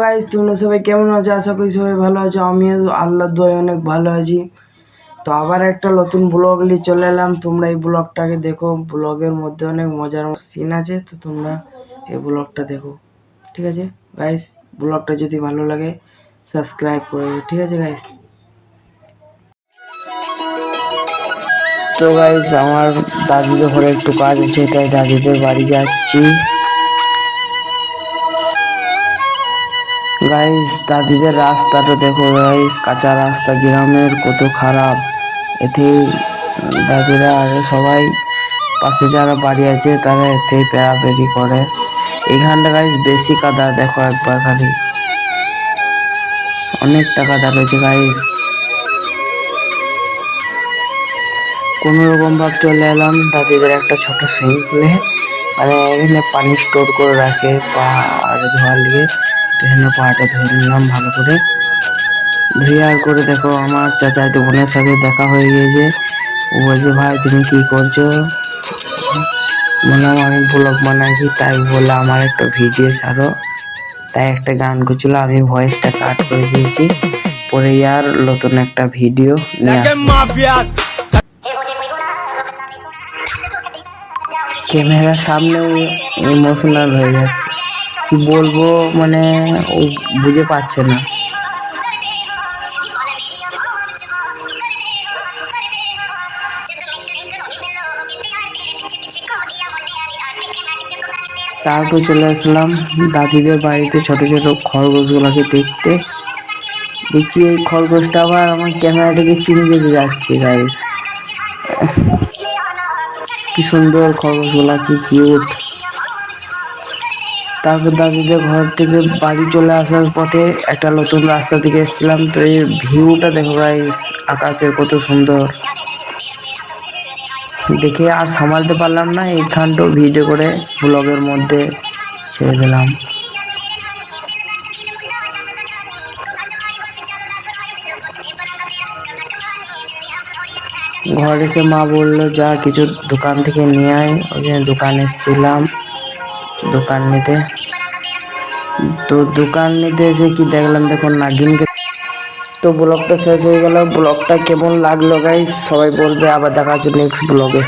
Guys, তোমরা সবাই কেমন আছো? আশা করি সবাই ভালো আছো। আমিও আল্লাহর দয়ায় অনেক ভালো আছি। তো আবার একটা নতুন ব্লগ নিয়ে চলে এলাম। তোমরা এই ব্লগটাকে দেখো, ব্লগের মধ্যে অনেক মজার সিন আছে। তো তোমরা এই ব্লগটা দেখো, ঠিক আছে গাইস? ব্লগটা যদি ভালো লাগে সাবস্ক্রাইব করে দেবে, ঠিক আছে গাইস? তো গাইস, আমার দাদিদের ঘরে একটু কাজ আছে, তাই দাদিদের বাড়ি যাচ্ছি। গাইস, দাদিদের রাস্তাটা দেখো গাইস, কাঁচা রাস্তা, গ্রামের কত খারাপ। এতে দাদিরা আর সবাই পাশে যারা বাড়ি আছে তারা এতে পেরাপেরি করে। এইখানটা গাইস বেশি কাদা, দেখো একবার খালি, অনেকটা কাদা রয়েছে গাইস। কোন রকম ভাব চলে এলাম দাদিদের একটা ছোট সুইমিং পুলে, মানে এখানে পানি স্টোর করে রাখে পা আর ধোয়ার লিগে। এখানে পাটা ধুয়ে নিলাম ভালো করে, ধুয়ে আর করে দেখো আমার চাচাতো বোনের সাথে দেখা হয়ে গিয়েছে। ও বলছে, ভাই তুমি কি করছো? বললাম আমি ব্লগ বানাইছি, তাই বলে আমার একটা ভিডিও ছাড়ো। তাই একটা গান করছিল, আমি ভয়েসটা কাট করে দিয়েছি, পরে আর নতুন একটা ভিডিও নিয়ে ক্যামেরার সামনে ইমোশনাল হয়ে যাচ্ছে, কি বলবো, মানে ও বুঝে পাচ্ছে না। তারপর চলে আসলাম দাদিদের বাড়িতে ছোট ছোট খরগোশগুলোকে দেখতে। দেখছি এই খরগোশটা আবার আমার ক্যামেরাটাকে চুমে যেতে যাচ্ছে গাইস। কি সুন্দর খরগোশগুলা, কি কিউট। তারপর দাদিদের ঘর থেকে বাড়ি চলে আসার পথে একটা নতুন রাস্তা থেকে এসেছিলাম। তো এই ভিউটা দেখো গাইস, আকাশের কত সুন্দর, দেখে আর সামালতে পারলাম না, এইখানটাও ভিডিও করে ব্লগের মধ্যে ছেড়ে দিলাম। ঘর এসে মা বললো যা কিছু দোকান থেকে নিয়ে আয়। ওই জন্য দোকান এসেছিলাম দোকান নিতে। তো দোকান নিতে এসে কি দেখলাম, দেখো নাগিনকে। তো ব্লগটা শেষ হয়ে গেল। ব্লগটা কেমন লাগলো গাইস সবাই বলবে। আবার দেখা হচ্ছে নেক্সট ব্লগে।